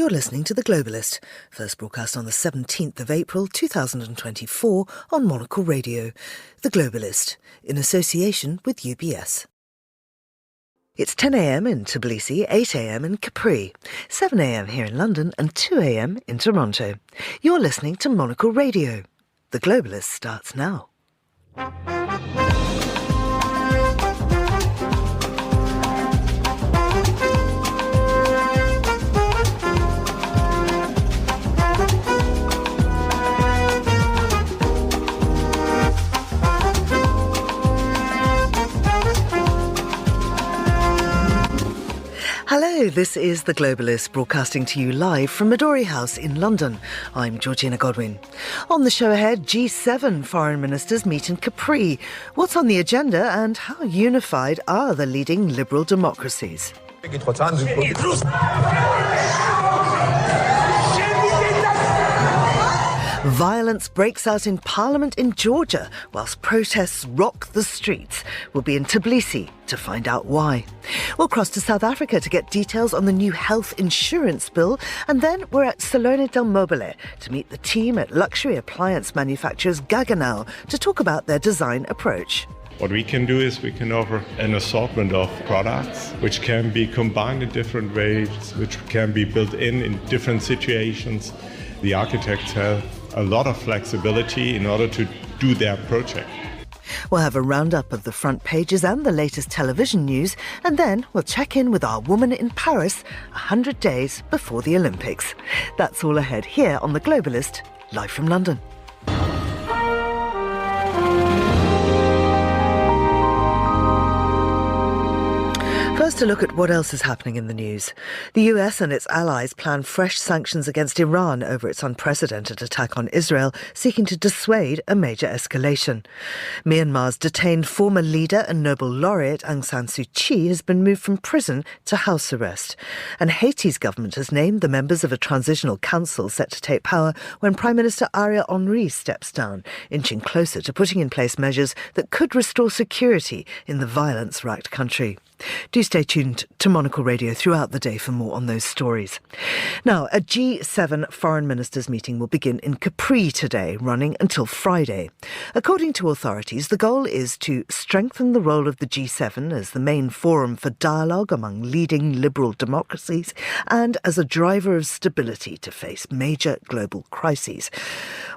You're listening to The Globalist, first broadcast on the 17th of April 2024 on Monocle Radio. The Globalist, in association with UBS. It's 10 a.m. in Tbilisi, 8 a.m. in Capri, 7 a.m. here in London and 2 a.m. in Toronto. You're listening to Monocle Radio. The Globalist starts now. Hello, this is The Globalist, broadcasting to you live from Midori House in London. I'm Georgina Godwin. On the show ahead, G7 foreign ministers meet in Capri. What's on the agenda and how unified are the leading liberal democracies? Violence breaks out in Parliament in Georgia whilst protests rock the streets. We'll be in Tbilisi to find out why. We'll cross to South Africa to get details on the new health insurance bill, and then we're at Salone del Mobile to meet the team at luxury appliance manufacturers Gaggenau to talk about their design approach. What we can do is we can offer an assortment of products which can be combined in different ways, which can be built in different situations. The architects have a lot of flexibility in order to do their project. We'll have a roundup of the front pages and the latest television news, and then we'll check in with our woman in Paris 100 days before the Olympics. That's all ahead here on The Globalist, live from London. First, a look at what else is happening in the news. The US and its allies plan fresh sanctions against Iran over its unprecedented attack on Israel, seeking to dissuade a major escalation. Myanmar's detained former leader and Nobel laureate Aung San Suu Kyi has been moved from prison to house arrest. And Haiti's government has named the members of a transitional council set to take power when Prime Minister Ariel Henry steps down, inching closer to putting in place measures that could restore security in the violence-racked country. Do stay tuned to Monocle Radio throughout the day for more on those stories. Now, a G7 foreign ministers meeting will begin in Capri today, running until Friday. According to authorities, the goal is to strengthen the role of the G7 as the main forum for dialogue among leading liberal democracies and as a driver of stability to face major global crises.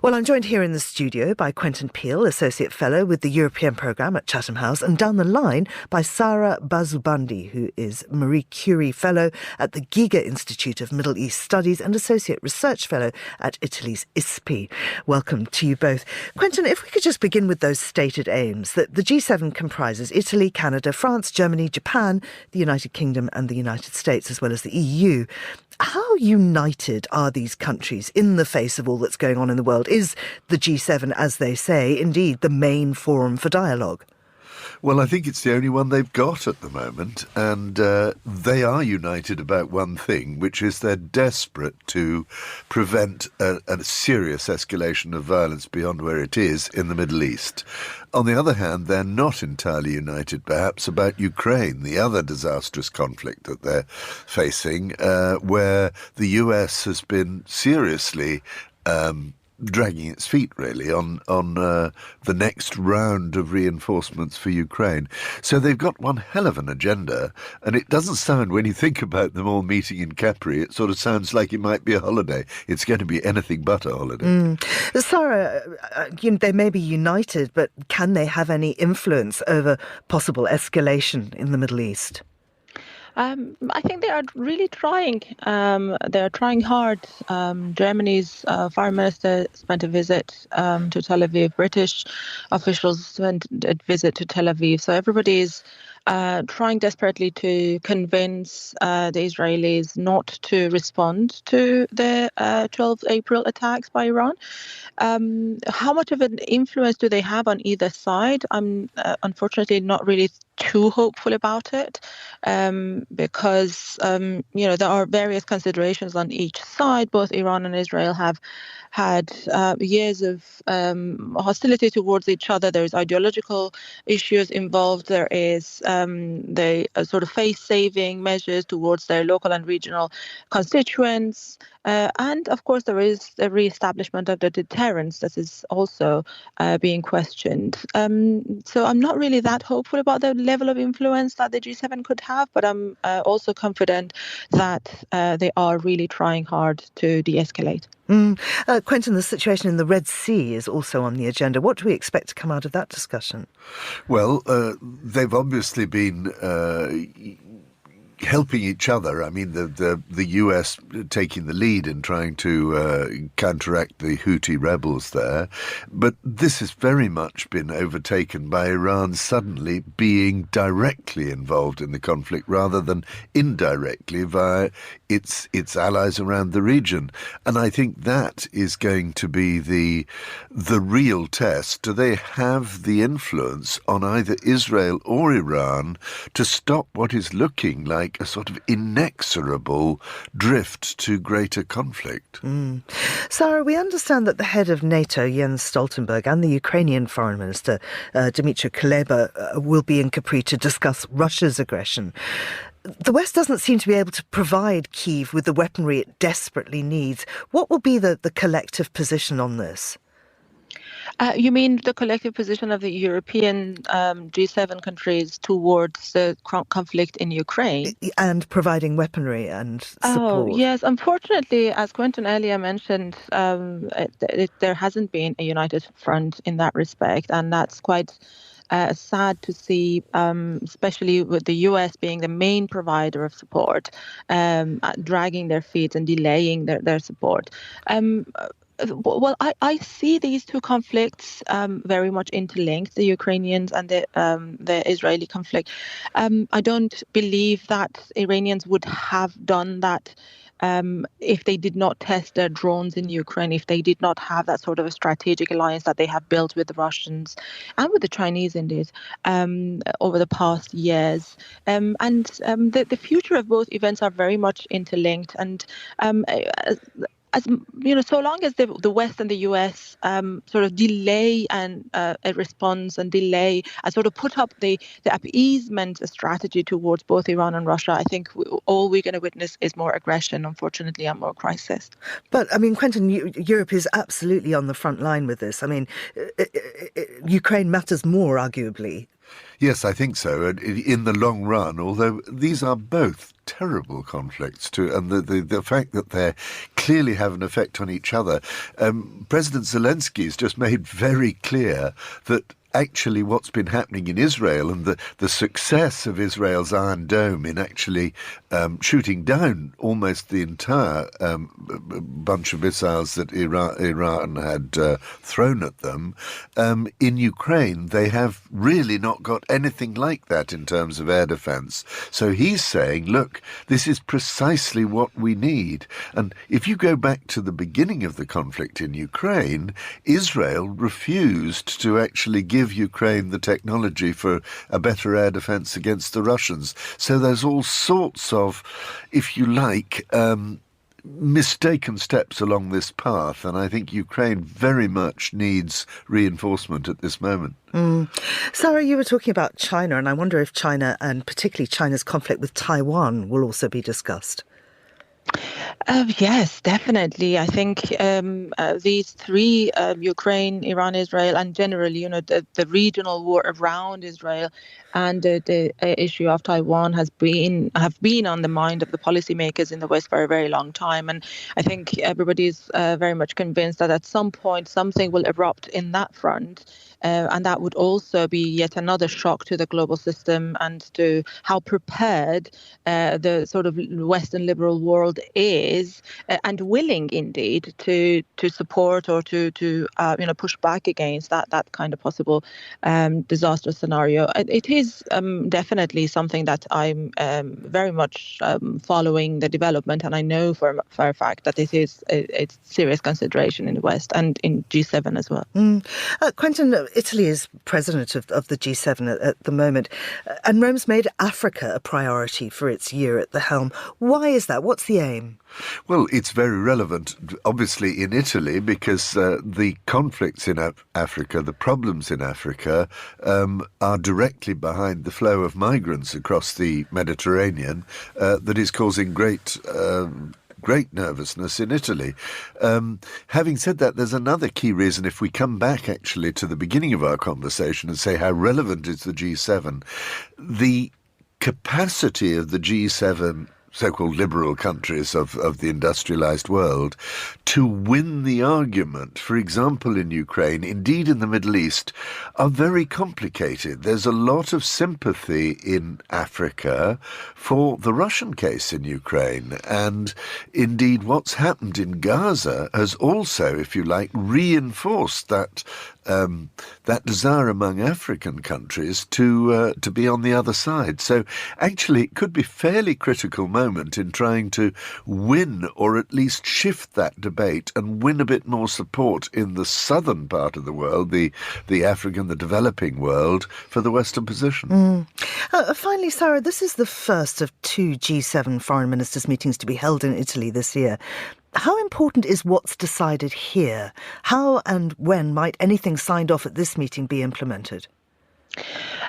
Well, I'm joined here in the studio by Quentin Peel, Associate Fellow with the European Programme at Chatham House, and down the line by Sarah Bazubandi, who is Marie Curie Fellow at the Giga Institute of Middle East Studies and Associate Research Fellow at Italy's ISPI. Welcome to you both. Quentin, if we could just begin with those stated aims, that the G7 comprises Italy, Canada, France, Germany, Japan, the United Kingdom and the United States, as well as the EU. How united are these countries in the face of all that's going on in the world? Is the G7, as they say, indeed the main forum for dialogue? Well, I think it's the only one they've got at the moment, and they are united about one thing, which is they're desperate to prevent a serious escalation of violence beyond where it is in the Middle East. On the other hand, they're not entirely united, perhaps, about Ukraine, the other disastrous conflict that they're facing, where the US has been seriously dragging its feet, really, on the next round of reinforcements for Ukraine. So they've got one hell of an agenda, and it doesn't sound, when you think about them all meeting in Capri, it sort of sounds like it might be a holiday. It's going to be anything but a holiday. Sarah, they may be united, but can they have any influence over possible escalation in the Middle East? I think they are really trying. They are trying hard. Germany's foreign minister spent a visit to Tel Aviv. British officials spent a visit to Tel Aviv. So everybody is trying desperately to convince the Israelis not to respond to the 12th April attacks by Iran. How much of an influence do they have on either side? I'm unfortunately not really too hopeful about it, because there are various considerations on each side. Both Iran and Israel have had years of hostility towards each other. There's ideological issues involved. There is the sort of face-saving measures towards their local and regional constituents. And of course, there is the re-establishment of the deterrence that is also being questioned. So I'm not really that hopeful about the level of influence that the G7 could have, but I'm also confident that they are really trying hard to de-escalate. Quentin, the situation in the Red Sea is also on the agenda. What do we expect to come out of that discussion? Well, they've obviously been helping each other. I mean, the US taking the lead in trying to counteract the Houthi rebels there. But this has very much been overtaken by Iran suddenly being directly involved in the conflict rather than indirectly via its allies around the region. And I think that is going to be the real test. Do they have the influence on either Israel or Iran to stop what is looking like a sort of inexorable drift to greater conflict? Sarah, we understand that the head of NATO, Jens Stoltenberg, and the Ukrainian Foreign Minister, Dmytro Kuleba, will be in Capri to discuss Russia's aggression. The West doesn't seem to be able to provide Kyiv with the weaponry it desperately needs. What will be the collective position on this? You mean the collective position of the European G7 countries towards the conflict in Ukraine? And providing weaponry and support. Oh, yes. Unfortunately, as Quentin earlier mentioned, there hasn't been a united front in that respect, and that's quite sad to see, especially with the US being the main provider of support, dragging their feet and delaying their support. Well, I see these two conflicts very much interlinked, the Ukrainians and the Israeli conflict. I don't believe that Iranians would have done that if they did not test their drones in Ukraine, if they did not have that sort of a strategic alliance that they have built with the Russians and with the Chinese, indeed, over the past years. And the future of both events are very much interlinked. And as you know, so long as the West and the US sort of delay and a response and delay and sort of put up the appeasement strategy towards both Iran and Russia, I think all we're going to witness is more aggression, unfortunately, and more crisis. But, I mean, Quentin, Europe is absolutely on the front line with this. I mean, Ukraine matters more, arguably. Yes, I think so. In the long run, although these are both terrible conflicts too, and the fact that they clearly have an effect on each other. President Zelensky's just made very clear that actually what's been happening in Israel and the success of Israel's Iron Dome in actually shooting down almost the entire bunch of missiles that Iran had thrown at them, in Ukraine they have really not got anything like that in terms of air defence. So he's saying, look, this is precisely what we need. And if you go back to the beginning of the conflict in Ukraine, Israel refused to actually give Ukraine the technology for a better air defence against the Russians. So there's all sorts of, if you like, mistaken steps along this path, and I think Ukraine very much needs reinforcement at this moment. Sarah, you were talking about China, and I wonder if China, and particularly China's conflict with Taiwan, will also be discussed. Yes, definitely. I think these three, Ukraine, Iran, Israel, and generally, you know, the regional war around Israel and the issue of Taiwan have been on the mind of the policymakers in the West for a very long time. And I think everybody's very much convinced that at some point something will erupt in that front. And that would also be yet another shock to the global system and to how prepared the sort of Western liberal world is is and willing indeed to support or to push back against that kind of possible disaster scenario. It is definitely something that I'm very much following the development, and I know for a fact that it is a serious consideration in the West and in G7 as well. Quentin, Italy is president of the G7 at the moment, and Rome's made Africa a priority for its year at the helm. Why is that? What's the aim? Well, it's very relevant, obviously, in Italy, because the conflicts in Africa, the problems in Africa, are directly behind the flow of migrants across the Mediterranean that is causing great nervousness in Italy. Having said that, there's another key reason, if we come back actually to the beginning of our conversation and say how relevant is the G7, the capacity of the G7 so-called liberal countries of the industrialized world to win the argument, for example, in Ukraine, indeed in the Middle East, are very complicated. There's a lot of sympathy in Africa for the Russian case in Ukraine. And indeed, what's happened in Gaza has also, if you like, reinforced that desire among African countries to be on the other side. So actually it could be a fairly critical moment in trying to win or at least shift that debate and win a bit more support in the southern part of the world, the African, the developing world, for the Western position. Finally, Sarah, this is the first of 2 G7 foreign ministers' meetings to be held in Italy this year. How important is what's decided here? How and when might anything signed off at this meeting be implemented?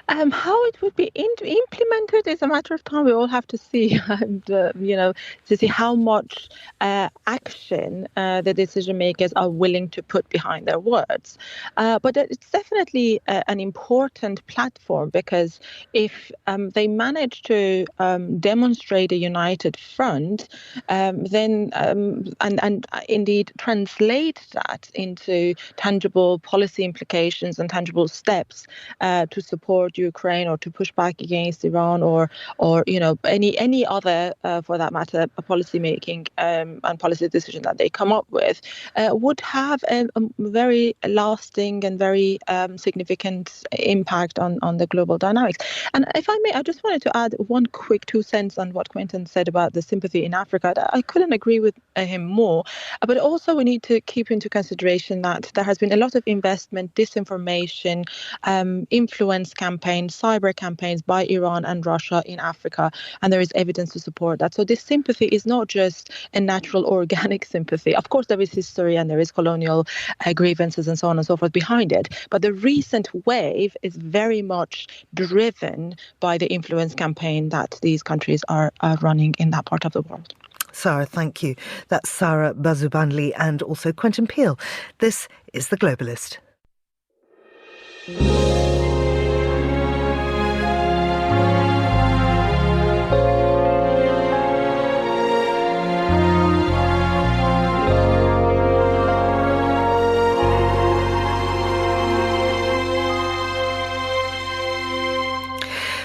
How it would be implemented is a matter of time. We all have to see, and to see how much action the decision makers are willing to put behind their words. But it's definitely an important platform, because if they manage to demonstrate a united front, then and indeed translate that into tangible policy implications and tangible steps to support Ukraine or to push back against Iran or any other for that matter policy making and policy decision that they come up with would have a very lasting and very significant impact on the global dynamics. And if I may, I just wanted to add one quick 2 cents on what Quentin said about the sympathy in Africa. I couldn't agree with him more, but also we need to keep into consideration that there has been a lot of investment, disinformation, influence campaigns, cyber campaigns by Iran and Russia in Africa, and there is evidence to support that. So this sympathy is not just a natural organic sympathy. Of course, there is history and there is colonial grievances and so on and so forth behind it, but the recent wave is very much driven by the influence campaign that these countries are running in that part of the world. Sarah, thank you. That's Sarah Bazubanli and also Quentin Peel. This is The Globalist.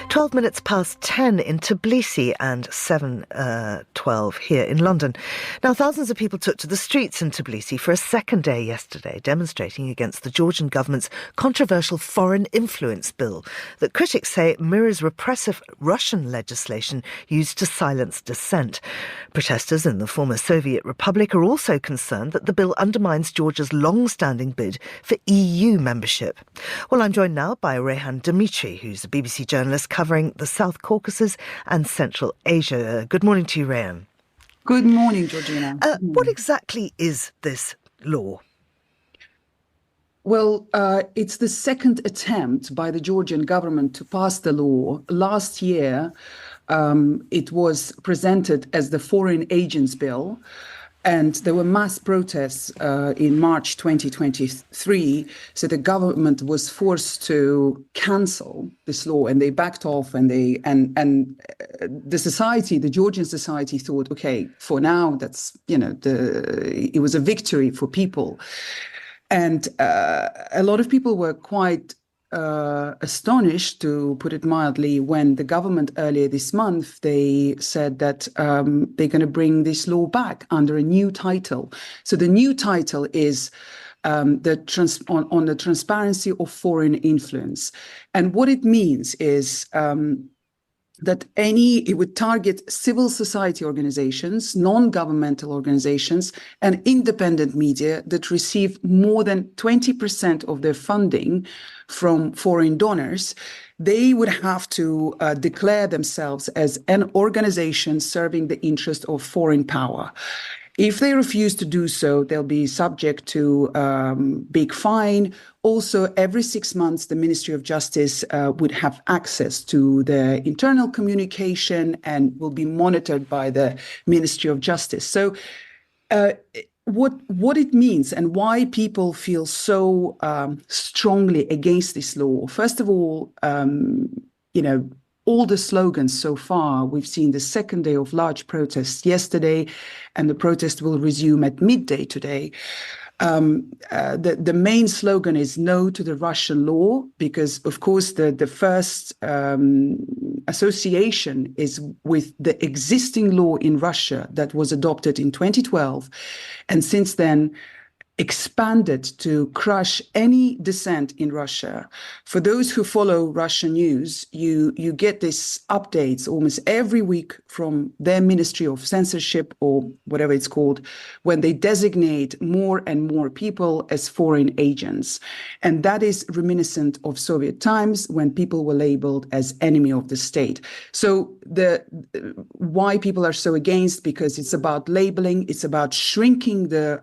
12 minutes past 10 in Tbilisi and 7:12 here in London. Now, thousands of people took to the streets in Tbilisi for a second day yesterday, demonstrating against the Georgian government's controversial foreign influence bill that critics say mirrors repressive Russian legislation used to silence dissent. Protesters in the former Soviet Republic are also concerned that the bill undermines Georgia's long-standing bid for EU membership. Well, I'm joined now by Rehan Dimitri, who's a BBC journalist covering the South Caucasus and Central Asia. Good morning to you, Rehan. Good morning, Georgina. What exactly is this law? Well, it's the second attempt by the Georgian government to pass the law. Last year, it was presented as the Foreign Agents Bill, and there were mass protests in March 2023. So the government was forced to cancel this law, and they backed off. And the society, the Georgian society, thought, okay, for now, that's it was a victory for people. And a lot of people were quite astonished, to put it mildly, when the government earlier this month, they said that they're going to bring this law back under a new title. So the new title is on the transparency of foreign influence. And what it means is that it would target civil society organizations, non-governmental organizations, and independent media that receive more than 20% of their funding from foreign donors. They would have to declare themselves as an organization serving the interest of foreign power. If they refuse to do so, they'll be subject to big fine. Also, every 6 months, the Ministry of Justice would have access to their internal communication and will be monitored by the Ministry of Justice. So what it means and why people feel so strongly against this law, first of all, all the slogans so far, we've seen the second day of large protests yesterday, and the protest will resume at midday today. The main slogan is no to the Russian law, because, of course, the first association is with the existing law in Russia that was adopted in 2012, and since then expanded to crush any dissent in Russia. For those who follow Russian news, you get these updates almost every week from their Ministry of Censorship, or whatever it's called, when they designate more and more people as foreign agents. And that is reminiscent of Soviet times, when people were labeled as enemy of the state. So why people are so against, because it's about labeling, it's about shrinking the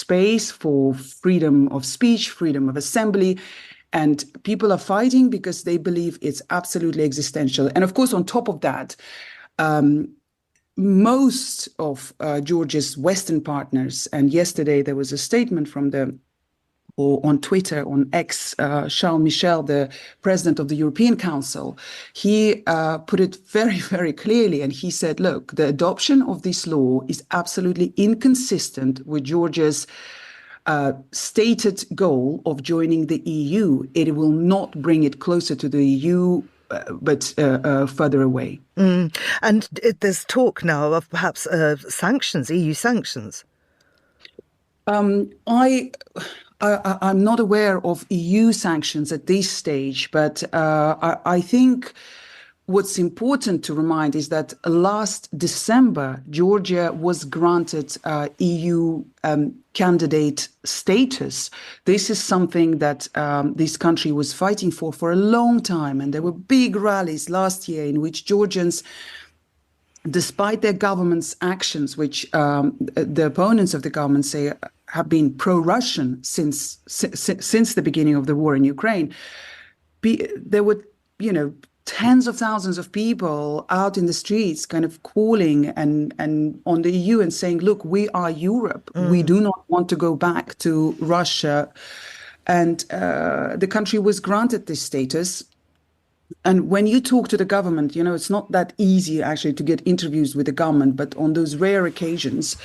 space for freedom of speech, freedom of assembly, and people are fighting because they believe it's absolutely existential. And of course, on top of that, most of Georgia's Western partners, and yesterday there was a statement from on Twitter, on X, Charles Michel, the president of the European Council, he put it very, very clearly. And he said, look, the adoption of this law is absolutely inconsistent with Georgia's stated goal of joining the EU. It will not bring it closer to the EU, but further away. And there's talk now of perhaps sanctions, EU sanctions. I'm not aware of EU sanctions at this stage, but I think what's important to remind is that last December, Georgia was granted EU candidate status. This is something that this country was fighting for a long time. And there were big rallies last year in which Georgians, despite their government's actions, which the opponents of the government say have been pro-Russian since the beginning of the war in Ukraine, there were, tens of thousands of people out in the streets kind of calling and on the EU and saying, look, we are Europe. We do not want to go back to Russia. And the country was granted this status. And when you talk to the government, it's not that easy actually to get interviews with the government. But on those rare occasions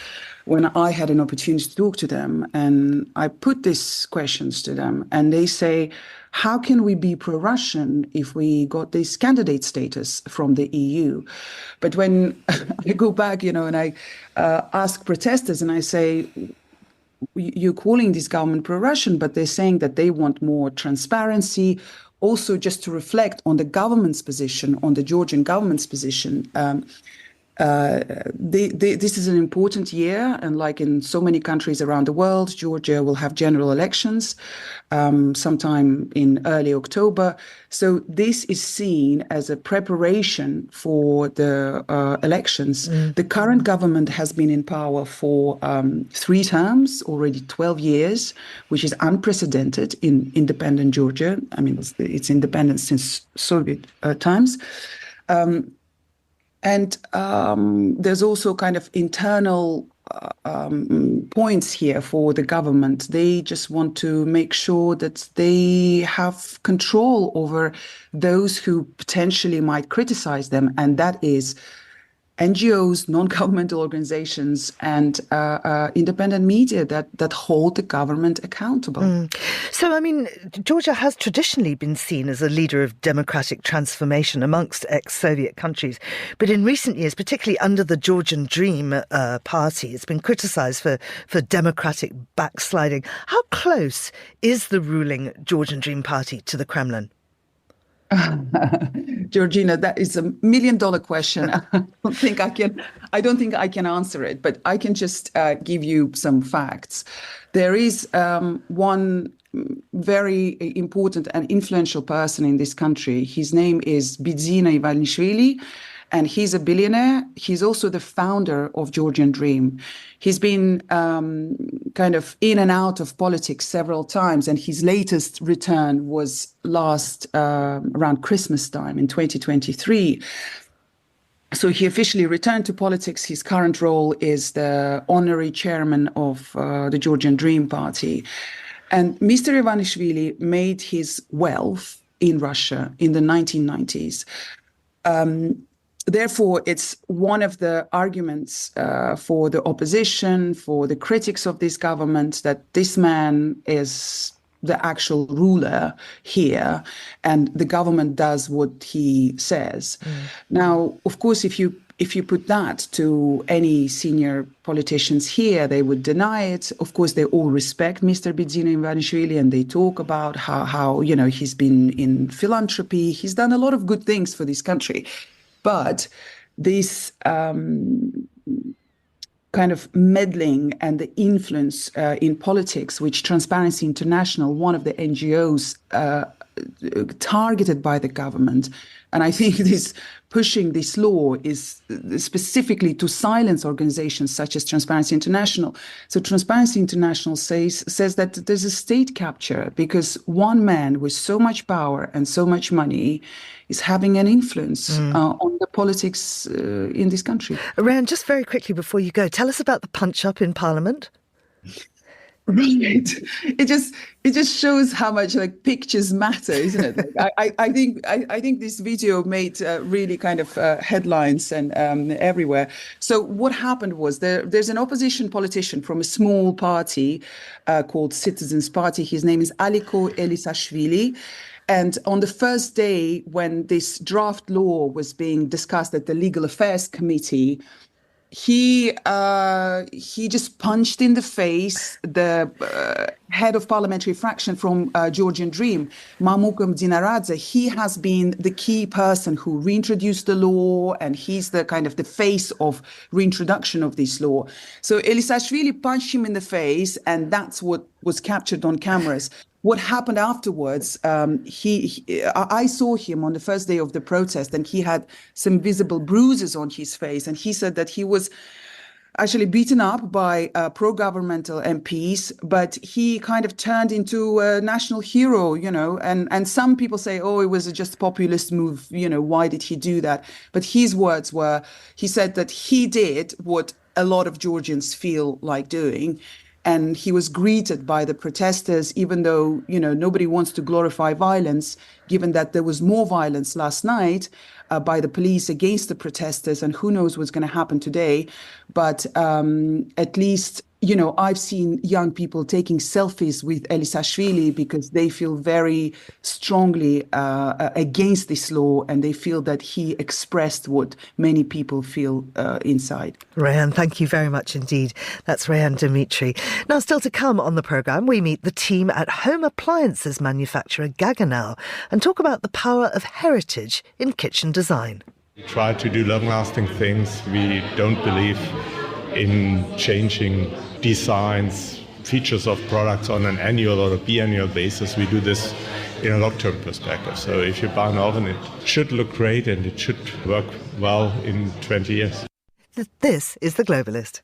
when I had an opportunity to talk to them, and I put these questions to them, and they say, how can we be pro-Russian if we got this candidate status from the EU? But when I go back, and I ask protesters and I say, you're calling this government pro-Russian, but they're saying that they want more transparency. Also, just to reflect on the government's position, on the Georgian government's position, this is an important year, and like in so many countries around the world, Georgia will have general elections sometime in early October. So this is seen as a preparation for the elections. The current government has been in power for 3 terms, already 12 years, which is unprecedented in independent Georgia. I mean, it's independent since Soviet times. And there's also kind of internal points here for the government. They just want to make sure that they have control over those who potentially might criticize them. And that is NGOs, non-governmental organizations, and independent media that hold the government accountable. So, I mean, Georgia has traditionally been seen as a leader of democratic transformation amongst ex-Soviet countries. But in recent years, particularly under the Georgian Dream party, it's been criticised for democratic backsliding. How close is the ruling Georgian Dream party to the Kremlin? Georgina, that is $1 million question. I don't think I can answer it, but I can just give you some facts. There is one very important and influential person in this country. His name is Bidzina Ivanishvili, and he's a billionaire. He's also the founder of Georgian Dream. He's been kind of in and out of politics several times, and his latest return was around Christmas time in 2023. So he officially returned to politics. His current role is the honorary chairman of the Georgian Dream Party. And Mr. Ivanishvili made his wealth in Russia in the 1990s. Therefore, it's one of the arguments for the opposition, for the critics of this government, that this man is the actual ruler here, and the government does what he says. Now, of course, if you put that to any senior politicians here, they would deny it. Of course, they all respect Mr. Bidzina Ivanishvili, and they talk about how he's been in philanthropy. He's done a lot of good things for this country. But this kind of meddling and the influence in politics, which Transparency International, one of the NGOs targeted by the government, and I think this pushing this law is specifically to silence organizations such as Transparency International. So Transparency International says that there's a state capture because one man with so much power and so much money is having an influence on the politics in this country. Ryan, just very quickly before you go, tell us about the punch-up in Parliament. Right. It just shows how much pictures matter, isn't it? I think this video made really kind of headlines and everywhere. So what happened was there's an opposition politician from a small party called Citizens Party. His name is Aliko Elisashvili. And on the first day when this draft law was being discussed at the Legal Affairs Committee, he just punched in the face the head of parliamentary fraction from Georgian Dream, Mamukum Dinaradze. He has been the key person who reintroduced the law, and he's the kind of the face of reintroduction of this law. So Elisashvili punched him in the face, and that's what was captured on cameras. What happened afterwards, I saw him on the first day of the protest, and he had some visible bruises on his face. And he said that he was actually beaten up by pro-governmental MPs, but he kind of turned into a national hero, and some people say, oh, it was just a populist move, why did he do that? But his words were, he said that he did what a lot of Georgians feel like doing. And he was greeted by the protesters, even though, nobody wants to glorify violence, given that there was more violence last night by the police against the protesters, and who knows what's going to happen today. But at least, I've seen young people taking selfies with Elisashvili because they feel very strongly against this law, and they feel that he expressed what many people feel inside. Rayhan, thank you very much indeed. That's Rayhan Dimitri. Now, still to come on the programme, we meet the team at home appliances manufacturer Gaggenau and talk about the power of heritage in kitchen design. We try to do long-lasting things. We don't believe in changing designs, features of products on an annual or a biannual basis. We do this in a long-term perspective. So if you buy an oven, it should look great and it should work well in 20 years. This is The Globalist.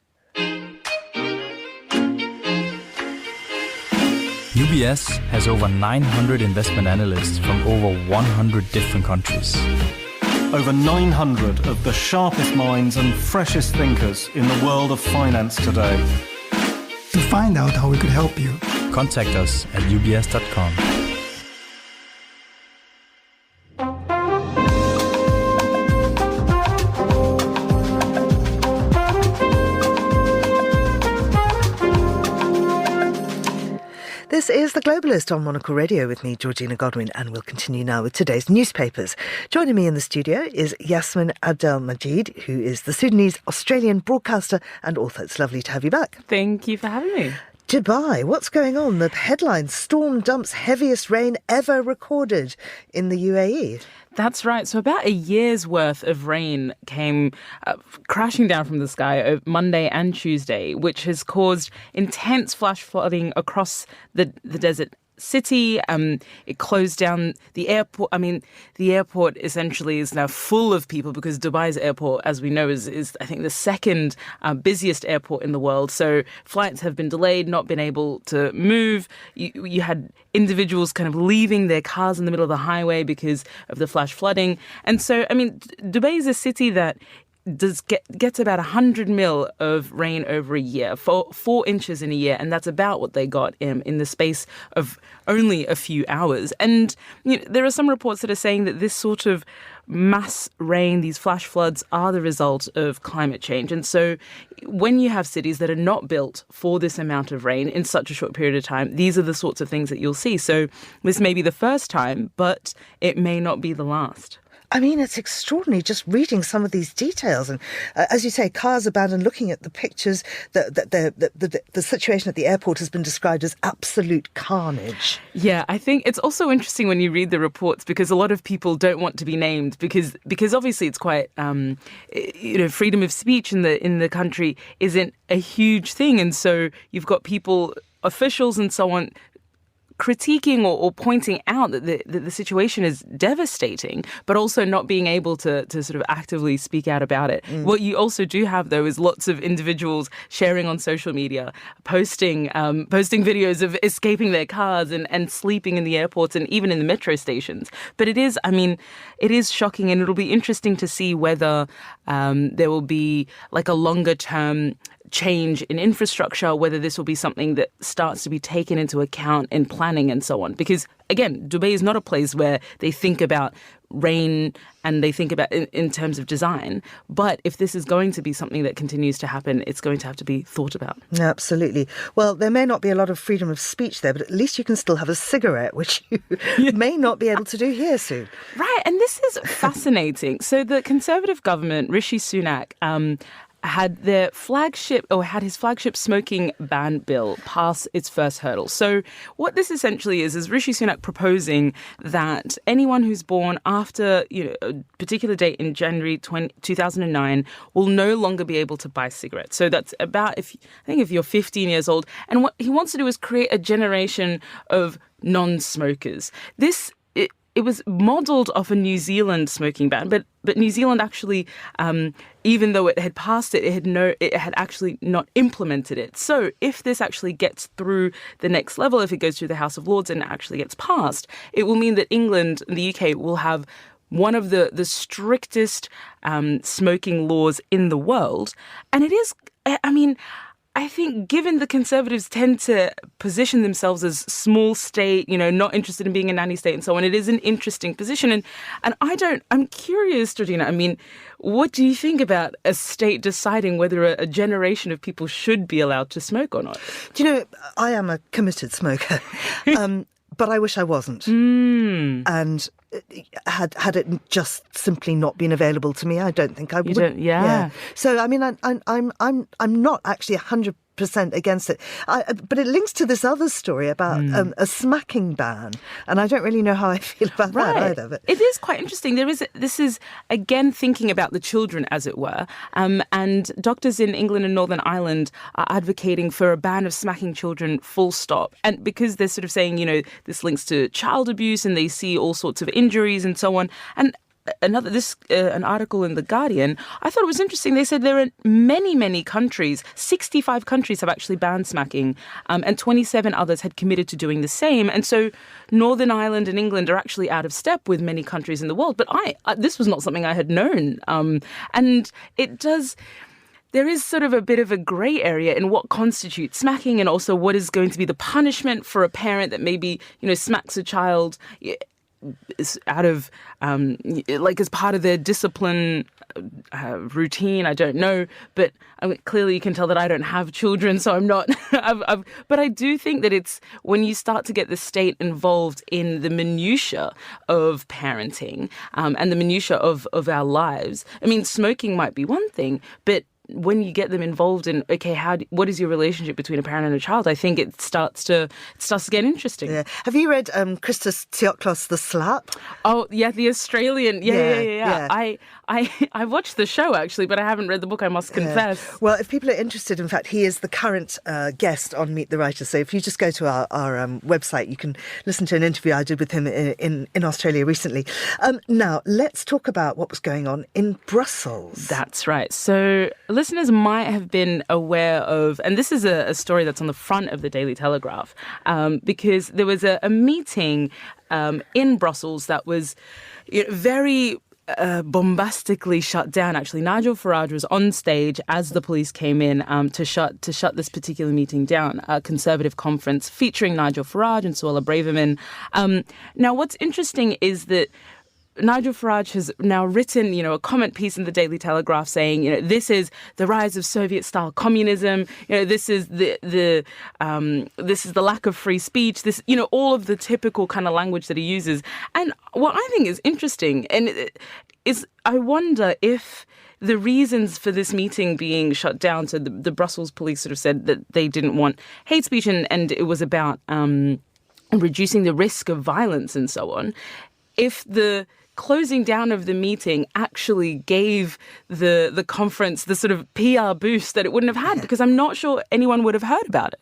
UBS has over 900 investment analysts from over 100 different countries. Over 900 of the sharpest minds and freshest thinkers in the world of finance today. To find out how we could help you, contact us at ubs.com. This is The Globalist on Monocle Radio with me, Georgina Godwin, and we'll continue now with today's newspapers. Joining me in the studio is Yasmin Abdel-Majid, who is the Sudanese-Australian broadcaster and author. It's lovely to have you back. Thank you for having me. Dubai, what's going on? The headline, storm dumps heaviest rain ever recorded in the UAE. That's right. So about a year's worth of rain came crashing down from the sky Monday and Tuesday, which has caused intense flash flooding across the desert city. It closed down the airport. The airport essentially is now full of people because Dubai's airport, as we know, is I think the second busiest airport in the world. So flights have been delayed, not been able to move. You had individuals kind of leaving their cars in the middle of the highway because of the flash flooding. And so, Dubai is a city that gets about 100 mil of rain over a year, 4 inches in a year, and that's about what they got in the space of only a few hours. And there are some reports that are saying that this sort of mass rain, these flash floods, are the result of climate change. And so when you have cities that are not built for this amount of rain in such a short period of time, these are the sorts of things that you'll see. So this may be the first time, but it may not be the last. It's extraordinary just reading some of these details. And as you say, cars abandoned, looking at the pictures, the situation at the airport has been described as absolute carnage. Yeah, I think it's also interesting when you read the reports because a lot of people don't want to be named because obviously it's quite, freedom of speech in the country isn't a huge thing. And so you've got people, officials and so on, critiquing or pointing out that the situation is devastating, but also not being able to sort of actively speak out about it. What you also do have, though, is lots of individuals sharing on social media, posting videos of escaping their cars and sleeping in the airports and even in the metro stations. But it is shocking, and it'll be interesting to see whether there will be like a longer term change in infrastructure, whether this will be something that starts to be taken into account in planning and so on. Because, again, Dubai is not a place where they think about rain and they think about in terms of design. But if this is going to be something that continues to happen, it's going to have to be thought about. Absolutely. Well, there may not be a lot of freedom of speech there, but at least you can still have a cigarette, which you may not be able to do here soon. Right. And this is fascinating. So the Conservative government, Rishi Sunak, had his flagship smoking ban bill pass its first hurdle. So what this essentially is Rishi Sunak proposing that anyone who's born after a particular date in January 2009 will no longer be able to buy cigarettes. So that's about if you're 15 years old. And what he wants to do is create a generation of non-smokers. It was modelled off a New Zealand smoking ban, but New Zealand actually, even though it had passed it, it had actually not implemented it. So if this actually gets through the next level, if it goes through the House of Lords and actually gets passed, it will mean that England and the UK will have one of the strictest smoking laws in the world. And it is, I think given the Conservatives tend to position themselves as small state, not interested in being a nanny state and so on, it is an interesting position. And I'm curious, Georgina, what do you think about a state deciding whether a generation of people should be allowed to smoke or not? Do you know, I am a committed smoker, but I wish I wasn't. And had it just simply not been available to me, I don't think I would. Yeah. So I'm not actually 100% against it. But it links to this other story about a smacking ban, and I don't really know how I feel about that either. But it is quite interesting. This is again thinking about the children, as it were, and doctors in England and Northern Ireland are advocating for a ban of smacking children, full stop. And because they're sort of saying, this links to child abuse, and they see all sorts of injuries and so on. And an article in The Guardian, I thought it was interesting. They said there are many countries, 65 countries have actually banned smacking, and 27 others had committed to doing the same. And so Northern Ireland and England are actually out of step with many countries in the world. But this was not something I had known. And it does... There is sort of a bit of a grey area in what constitutes smacking and also what is going to be the punishment for a parent that maybe, smacks a child. like as part of their discipline routine. I don't know, but clearly you can tell that I don't have children, so I'm not. But I do think that it's when you start to get the state involved in the minutiae of parenting and the minutiae of our lives. I mean, smoking might be one thing, but when you get them involved in, what is your relationship between a parent and a child? I think it starts to get interesting. Yeah. Have you read Christos Tsioklos' The Slap? Oh, yeah, the Australian. Yeah. I watched the show, actually, but I haven't read the book, I must confess. Well, if people are interested, in fact, he is the current guest on Meet the Writers. So if you just go to our website, you can listen to an interview I did with him in Australia recently. Now, let's talk about what was going on in Brussels. That's right. So listeners might have been aware of, and this is a story that's on the front of the Daily Telegraph, because there was a meeting in Brussels that was very bombastically shut down. Actually, Nigel Farage was on stage as the police came in to shut this particular meeting down, a Conservative conference featuring Nigel Farage and Suella Braverman. Now, what's interesting is that Nigel Farage has now written, a comment piece in the Daily Telegraph saying, this is the rise of Soviet-style communism. This is the lack of free speech. This, all of the typical kind of language that he uses. And what I think is interesting, is I wonder if the reasons for this meeting being shut down. So the Brussels police sort of said that they didn't want hate speech, and it was about reducing the risk of violence and so on. If the closing down of the meeting actually gave the conference the sort of PR boost that it wouldn't have had, because I'm not sure anyone would have heard about it.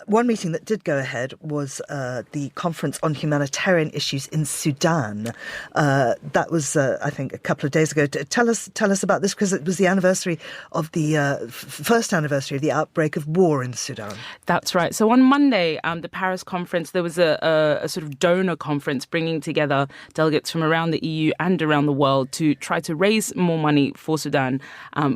One meeting that did go ahead was the Conference on Humanitarian Issues in Sudan. That was, I think, a couple of days ago. Tell us about this, because it was the anniversary of the first anniversary of the outbreak of war in Sudan. That's right. So on Monday, the Paris conference, there was a sort of donor conference bringing together delegates from around the EU and around the world to try to raise more money for Sudan,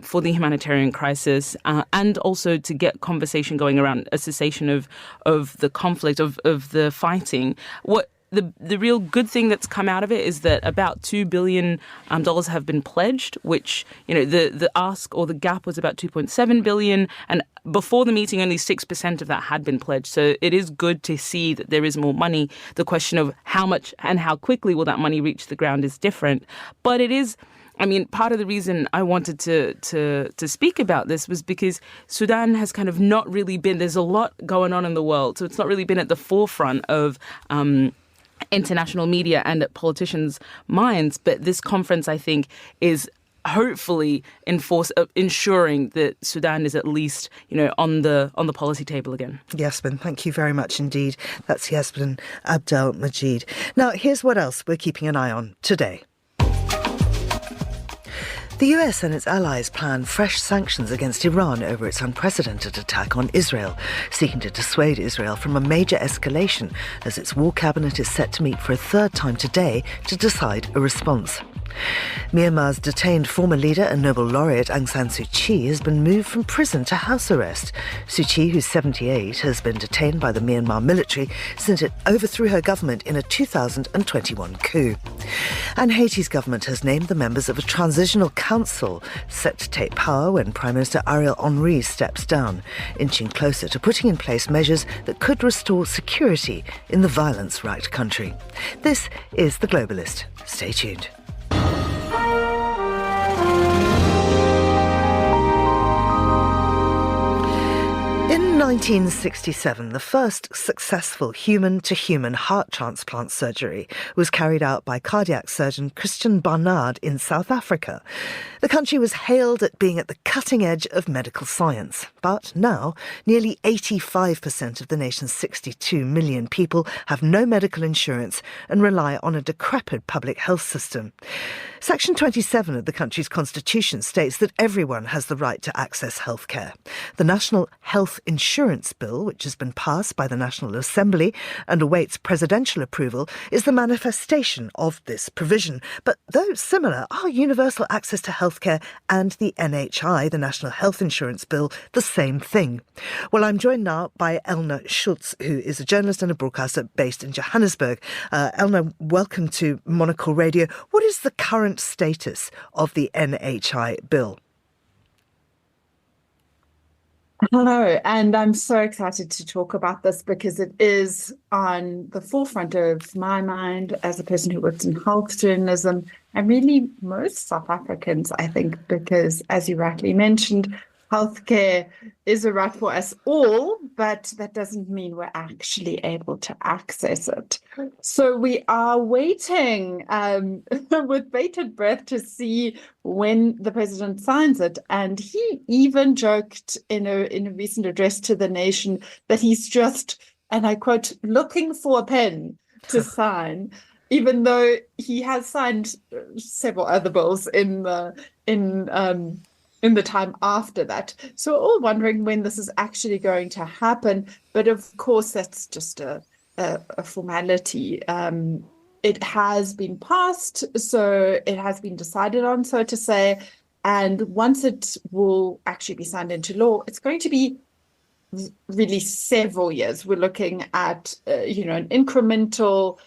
for the humanitarian crisis, and also to get conversation going around a cessation of the conflict, of the fighting. What the real good thing that's come out of it is that about $2 billion have been pledged, which, the ask or the gap was about $2.7 billion. And before the meeting, only 6% of that had been pledged. So it is good to see that there is more money. The question of how much and how quickly will that money reach the ground is different. But it is, part of the reason I wanted to speak about this was because Sudan has kind of not really been, there's a lot going on in the world, so it's not really been at the forefront of international media and at politicians' minds. But this conference, I think, is hopefully ensuring that Sudan is at least, on the policy table again. Yasmin, thank you very much indeed. That's Yasmin Abdel Majid. Now, here's what else we're keeping an eye on today. The US and its allies plan fresh sanctions against Iran over its unprecedented attack on Israel, seeking to dissuade Israel from a major escalation as its war cabinet is set to meet for a third time today to decide a response. Myanmar's detained former leader and Nobel laureate Aung San Suu Kyi has been moved from prison to house arrest. Suu Kyi, who's 78, has been detained by the Myanmar military since it overthrew her government in a 2021 coup. And Haiti's government has named the members of a transitional council set to take power when Prime Minister Ariel Henry steps down, inching closer to putting in place measures that could restore security in the violence-racked country. This is The Globalist. Stay tuned. In 1967, the first successful human-to-human heart transplant surgery was carried out by cardiac surgeon Christian Barnard in South Africa. The country was hailed at being at the cutting edge of medical science. But now, nearly 85% of the nation's 62 million people have no medical insurance and rely on a decrepit public health system. Section 27 of the country's constitution states that everyone has the right to access healthcare. The National Health Health Insurance Bill, which has been passed by the National Assembly and awaits presidential approval, is the manifestation of this provision. But though similar, are universal access to healthcare and the NHI, the National Health Insurance Bill, the same thing? Well, I'm joined now by Elna Schultz, who is a journalist and a broadcaster based in Johannesburg. Elna, welcome to Monocle Radio. What is the current status of the NHI bill? Hello, and I'm so excited to talk about this because it is on the forefront of my mind as a person who works in health journalism, and really most South Africans, I think, because as you rightly mentioned, healthcare is a right for us all, but that doesn't mean we're actually able to access it. So we are waiting with bated breath to see when the president signs it. And he even joked in a recent address to the nation that he's just, and I quote, looking for a pen to sign, even though he has signed several other bills in the time after that. So we're all wondering when this is actually going to happen. But of course, that's just a formality. It has been passed, so it has been decided on, so to say. And once it will actually be signed into law, it's going to be really several years. We're looking at, an incremental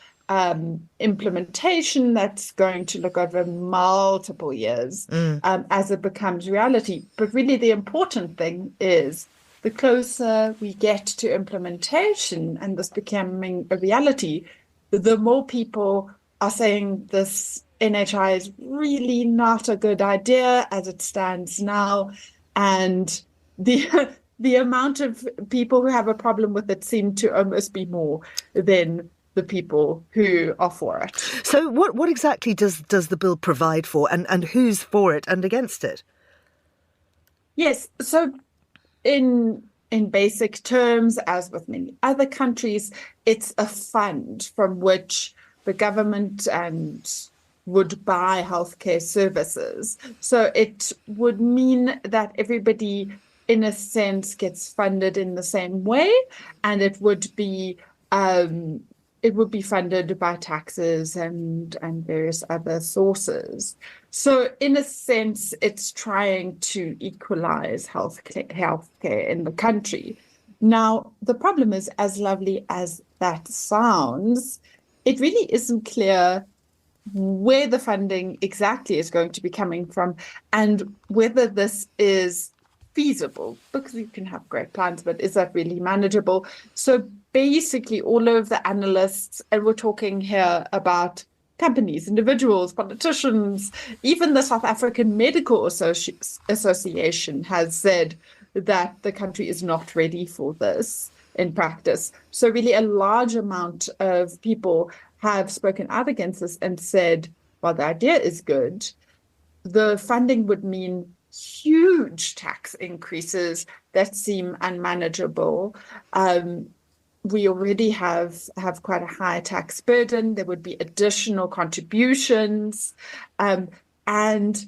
implementation that's going to look over multiple years as it becomes reality. But really the important thing is the closer we get to implementation and this becoming a reality, the more people are saying this NHI is really not a good idea as it stands now. And the amount of people who have a problem with it seem to almost be more than the people who are for it. So what exactly does the bill provide for, and who's for it and against it? Yes, so in basic terms, as with many other countries, it's a fund from which the government would buy healthcare services. So it would mean that everybody, in a sense, gets funded in the same way, and it would be funded by taxes and various other sources. So in a sense, it's trying to equalize healthcare in the country. Now, the problem is, as lovely as that sounds, it really isn't clear where the funding exactly is going to be coming from and whether this is feasible, because you can have great plans, but is that really manageable? So basically all of the analysts, and we're talking here about companies, individuals, politicians, even the South African Medical Association has said that the country is not ready for this in practice. So really a large amount of people have spoken out against this and said, well, the idea is good. The funding would mean huge tax increases that seem unmanageable. We already have quite a high tax burden. There would be additional contributions. And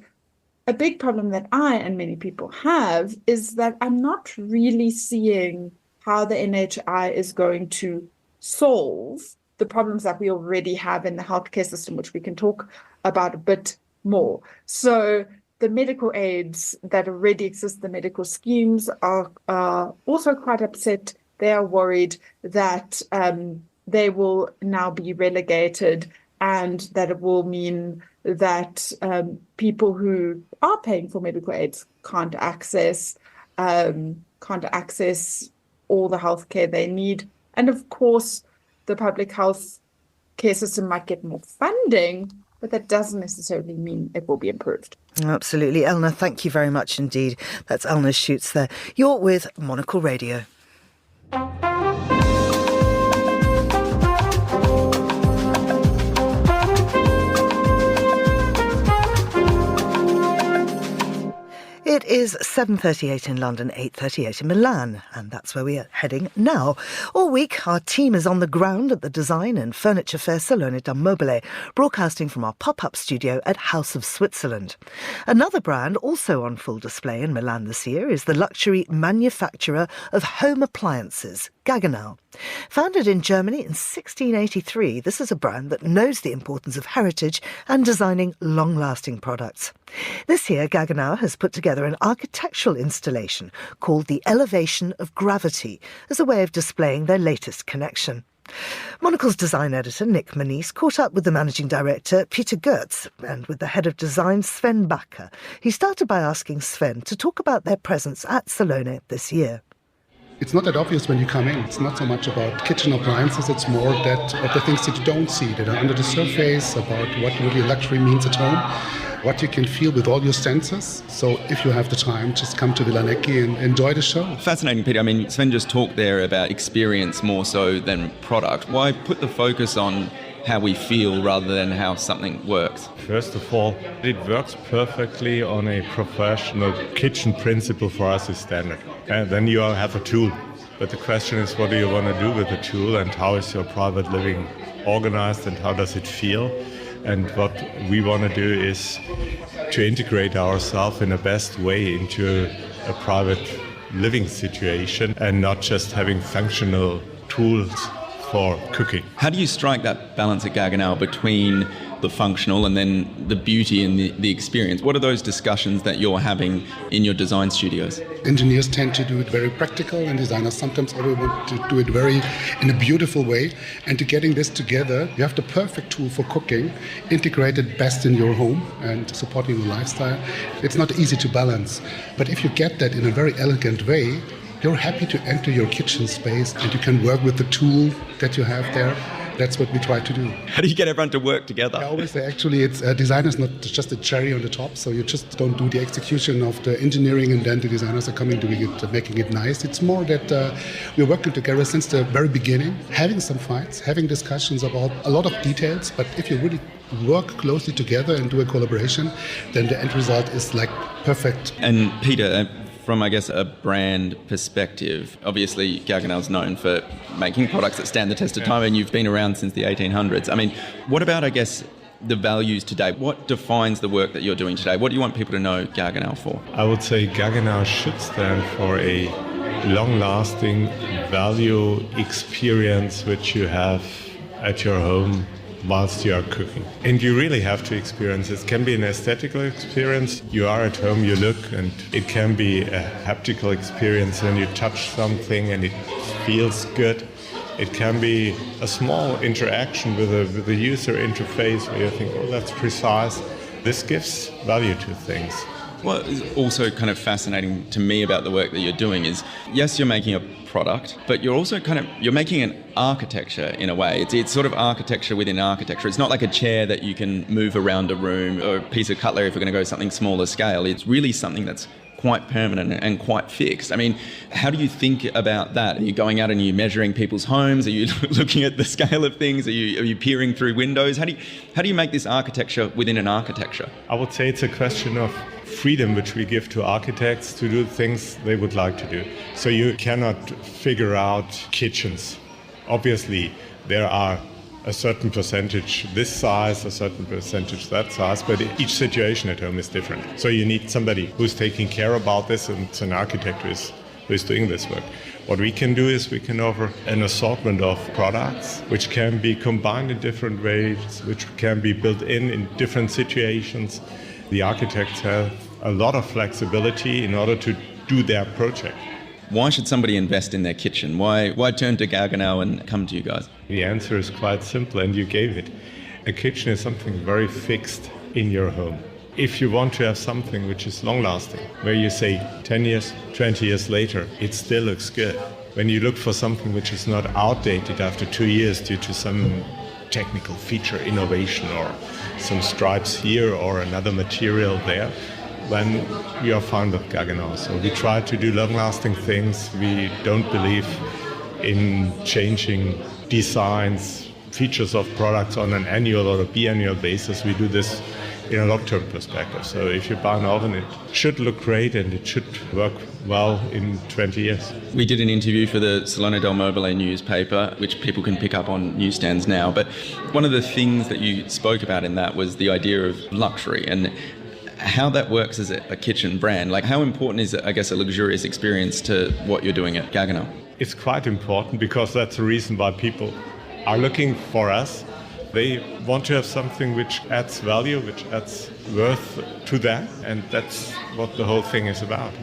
a big problem that I and many people have is that I'm not really seeing how the NHI is going to solve the problems that we already have in the healthcare system, which we can talk about a bit more. So the medical aids that already exist, the medical schemes, are also quite upset. They are worried that they will now be relegated, and that it will mean that people who are paying for medical aids can't access all the healthcare they need. And of course, the public health care system might get more funding, but that doesn't necessarily mean it will be improved. Absolutely. Elna, thank you very much indeed. That's Elna Schultz there. You're with Monocle Radio. It is 7:38 in London, 8:38 in Milan, and that's where we are heading now. All week, our team is on the ground at the design and furniture fair Salone del Mobile, broadcasting from our pop-up studio at House of Switzerland. Another brand also on full display in Milan this year is the luxury manufacturer of home appliances, Gaggenau. Founded in Germany in 1683, this is a brand that knows the importance of heritage and designing long-lasting products. This year, Gaggenau has put together an architectural installation called the Elevation of Gravity as a way of displaying their latest connection. Monocle's design editor, Nick Manise, caught up with the managing director, Peter Goertz, and with the head of design, Sven Backer. He started by asking Sven to talk about their presence at Salone this year. It's not that obvious when you come in. It's not so much about kitchen appliances, it's more that of the things that you don't see, that are under the surface, about what really luxury means at home, what you can feel with all your senses. So if you have the time, just come to Villa Necchi and enjoy the show. Fascinating, Peter. I mean, Sven just talked there about experience more so than product. Why put the focus on how we feel rather than how something works? First of all, it works perfectly on a professional kitchen principle. For us is standard. And then you have a tool. But the question is, what do you want to do with the tool, and how is your private living organized, and how does it feel? And what we want to do is to integrate ourselves in the best way into a private living situation and not just having functional tools for cooking. How do you strike that balance at Gaggenau between the functional and then the beauty and the experience? What are those discussions that you're having in your design studios? Engineers tend to do it very practical, and designers sometimes always want to do it in a beautiful way. And to getting this together, you have the perfect tool for cooking, integrated best in your home and supporting your lifestyle. It's not easy to balance. But if you get that in a very elegant way, you're happy to enter your kitchen space and you can work with the tool that you have there. That's what we try to do. How do you get everyone to work together? I always say, actually, it's design is not just a cherry on the top. So you just don't do the execution of the engineering and then the designers are coming doing it, making it nice. It's more that we're working together since the very beginning, having some fights, having discussions about a lot of details. But if you really work closely together and do a collaboration, then the end result is like perfect. And Peter, from, I guess, a brand perspective, obviously Gaggenau's known for making products that stand the test of time, and you've been around since the 1800s. I mean, what about, I guess, the values today? What defines the work that you're doing today? What do you want people to know Gaggenau for? I would say Gaggenau should stand for a long-lasting value experience which you have at your home whilst you are cooking. And you really have to experience it. It can be an aesthetical experience. You are at home, you look, and it can be a haptical experience when you touch something and it feels good. It can be a small interaction with the user interface where you think, oh, that's precise. This gives value to things. What is also kind of fascinating to me about the work that you're doing is, yes, you're making a product, but you're also you're making an architecture in a way. It's sort of architecture within architecture. It's not like a chair that you can move around a room or a piece of cutlery if you're going to go something smaller scale. It's really something that's quite permanent and quite fixed. I mean, how do you think about that? Are you going out and are you measuring people's homes? Are you looking at the scale of things? Are you peering through windows? How do you make this architecture within an architecture? I would say it's a question of freedom which we give to architects to do things they would like to do. So you cannot figure out kitchens. Obviously, there are a certain percentage this size, a certain percentage that size, but each situation at home is different. So you need somebody who's taking care about this, and it's an architect who is doing this work. What we can do is we can offer an assortment of products which can be combined in different ways, which can be built in different situations. The architects have a lot of flexibility in order to do their project. Why should somebody invest in their kitchen? Why turn to Gaggenau and come to you guys? The answer is quite simple, and you gave it. A kitchen is something very fixed in your home. If you want to have something which is long-lasting, where you say 10 years, 20 years later, it still looks good. When you look for something which is not outdated after 2 years due to some technical feature innovation or some stripes here or another material there, then we are fine with Gaggenau. So we try to do long-lasting things. We don't believe in changing designs, features of products on an annual or a biannual basis. We do this in a long-term perspective. So if you buy an oven, it should look great and it should work well in 20 years. We did an interview for the Salone del Mobile newspaper, which people can pick up on newsstands now. But one of the things that you spoke about in that was the idea of luxury and how that works as a kitchen brand. Like, how important is, I guess, a luxurious experience to what you're doing at Gaggenau? It's quite important because that's the reason why people are looking for us. They want to have something which adds value, which adds worth to them, and that's what the whole thing is about.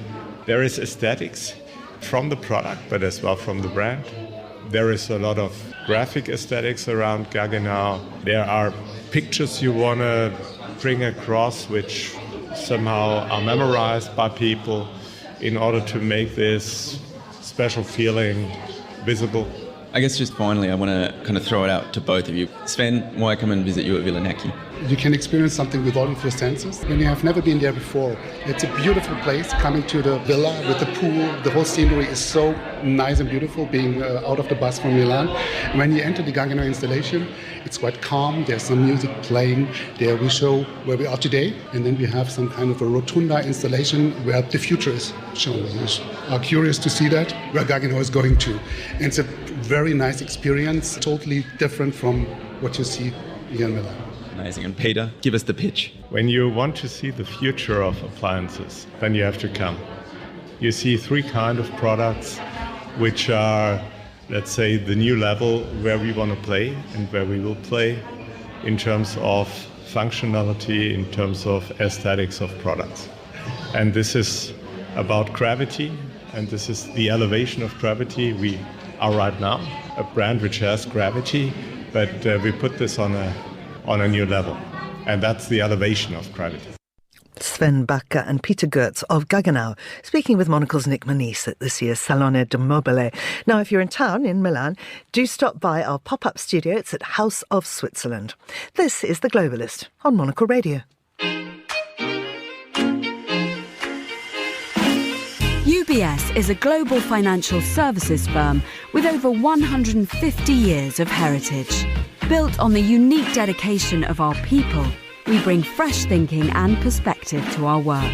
There is aesthetics from the product, but as well from the brand. There is a lot of graphic aesthetics around Gaggenau. There are pictures you want to bring across which somehow are memorized by people in order to make this special feeling visible. I guess just finally, I want to kind of throw it out to both of you. Sven, why come and visit you at Villaneki? You can experience something with all of your senses. When you have never been there before, it's a beautiful place. Coming to the villa with the pool, the whole scenery is so nice and beautiful, being out of the bus from Milan. When you enter the Gaggenau installation, it's quite calm. There's some music playing. There we show where we are today, and then we have some kind of a rotunda installation where the future is shown. You are curious to see that, where Gaggenau is going to. And it's a very nice experience, totally different from what you see here in Milan. Amazing. And Peter, give us the pitch. When you want to see the future of appliances, then you have to come. You see three kinds of products which are, let's say, the new level where we want to play and where we will play in terms of functionality, in terms of aesthetics of products. And this is about gravity, and this is the elevation of gravity. We are right now a brand which has gravity, but we put this on a new level, and that's the elevation of gravity. Sven Backe and Peter Goertz of Gaggenau, speaking with Monocle's Nick Manise at this year's Salone del Mobile. Now, if you're in town in Milan, do stop by our pop-up studio. It's at House of Switzerland. This is The Globalist on Monocle Radio. UBS is a global financial services firm with over 150 years of heritage. Built on the unique dedication of our people, we bring fresh thinking and perspective to our work.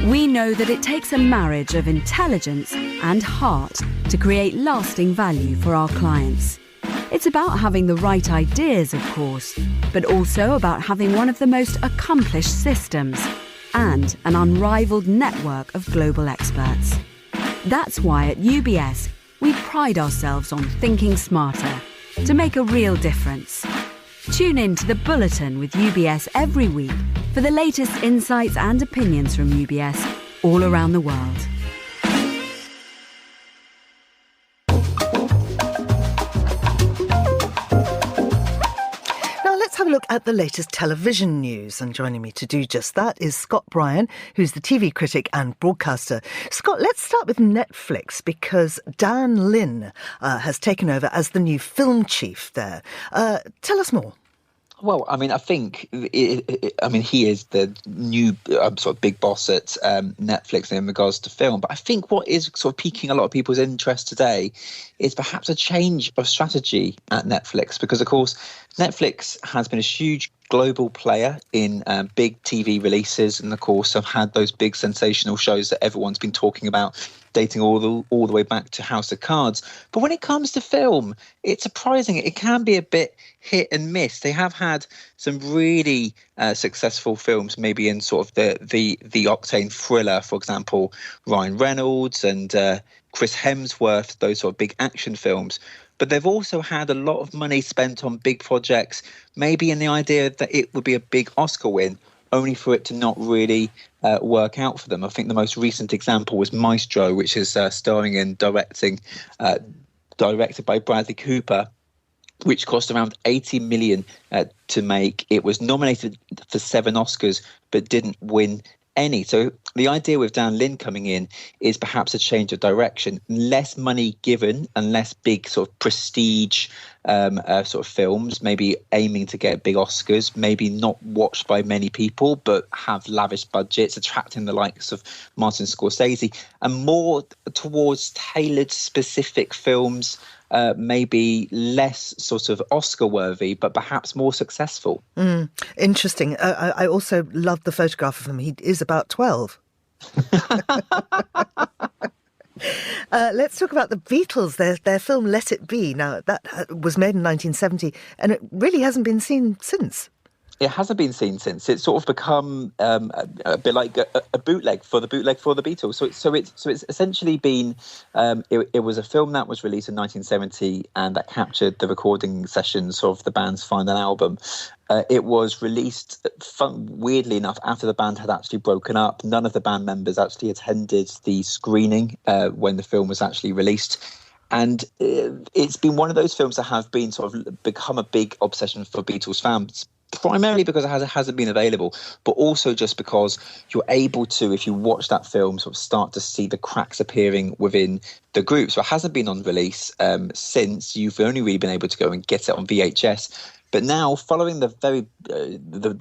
We know that it takes a marriage of intelligence and heart to create lasting value for our clients. It's about having the right ideas, of course, but also about having one of the most accomplished systems and an unrivaled network of global experts. That's why at UBS, we pride ourselves on thinking smarter to make a real difference. Tune in to The Bulletin with UBS every week for the latest insights and opinions from UBS all around the world. Let's have a look at the latest television news. And joining me to do just that is Scott Bryan, who's the TV critic and broadcaster. Scott, let's start with Netflix because Dan Lin has taken over as the new film chief there. Tell us more. Well, I mean, I think, he is the new sort of big boss at Netflix in regards to film. But I think what is sort of piquing a lot of people's interest today is perhaps a change of strategy at Netflix. Because, of course, Netflix has been a huge global player in big TV releases and, of course, have had those big sensational shows that everyone's been talking about, dating all the way back to House of Cards. But when it comes to film, it's surprising. It can be a bit hit and miss. They have had some really successful films, maybe in sort of the octane thriller, for example, Ryan Reynolds and Chris Hemsworth, those sort of big action films. But they've also had a lot of money spent on big projects, maybe in the idea that it would be a big Oscar win, only for it to not really work out for them. I think the most recent example was Maestro, which is starring and directed by Bradley Cooper, which cost around $80 million to make. It was nominated for 7 Oscars, but didn't win any. So the idea with Dan Lin coming in is perhaps a change of direction, less money given and less big sort of prestige sort of films, maybe aiming to get big Oscars, maybe not watched by many people, but have lavish budgets, attracting the likes of Martin Scorsese, and more towards tailored specific films, maybe less sort of Oscar-worthy, but perhaps more successful. Interesting. I also love the photograph of him. He is about 12. Let's talk about the Beatles, their film Let It Be. Now, that was made in 1970, and it really hasn't been seen since. It hasn't been seen since. It's sort of become a bit like a bootleg for the Beatles. So it's essentially been. It was a film that was released in 1970 and that captured the recording sessions of the band's final album. It was released, weirdly enough, after the band had actually broken up. None of the band members actually attended the screening when the film was actually released. And it's been one of those films that have been sort of become a big obsession for Beatles fans, primarily because it hasn't been available, but also just because you're able to, if you watch that film, sort of start to see the cracks appearing within the group. So it hasn't been on release since. You've only really been able to go and get it on VHS. But now, following the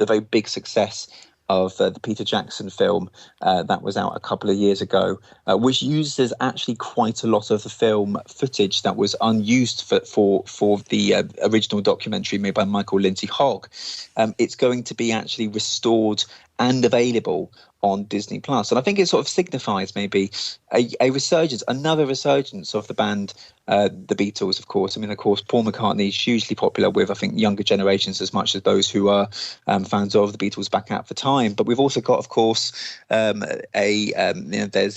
very big success of the Peter Jackson film that was out a couple of years ago, which uses actually quite a lot of the film footage that was unused for the original documentary made by Michael Lindsay Hogg. It's going to be actually restored and available on Disney Plus. And I think it sort of signifies maybe a resurgence, another resurgence of the band, the Beatles, of course. I mean, of course, Paul McCartney is hugely popular with, I think, younger generations as much as those who are fans of the Beatles back at the time. But we've also got, of course, there's the